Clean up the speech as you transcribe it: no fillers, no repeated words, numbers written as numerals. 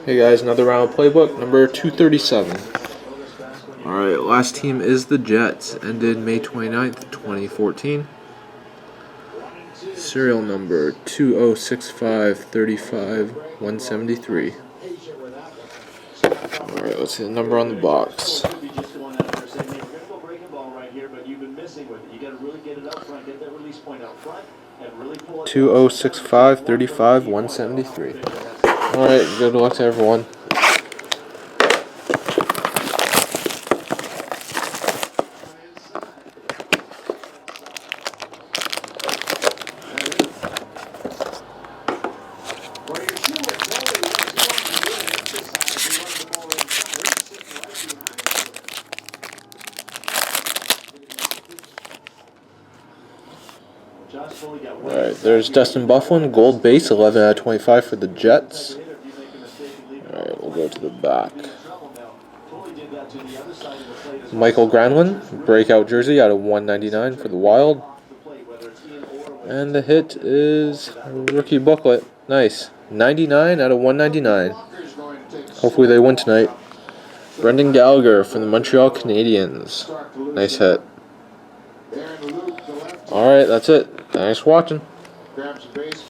Hey guys, another round of Playbook, number 237. Alright, last team is the Jets, ended May 29th, 2014. Serial number 206535-173. Alright, let's see the number on the box. 206535-173. Alright, good luck to everyone. Alright, there's Dustin Bufflin, gold base, 11 out of 25 for the Jets. Alright, we'll go to the back. Michael Granlund, breakout jersey out of 199 for the Wild. And the hit is rookie booklet. Nice. 99 out of 199. Hopefully they win tonight. Brendan Gallagher from the Montreal Canadiens. Nice hit. Alright, that's it. Thanks for watching.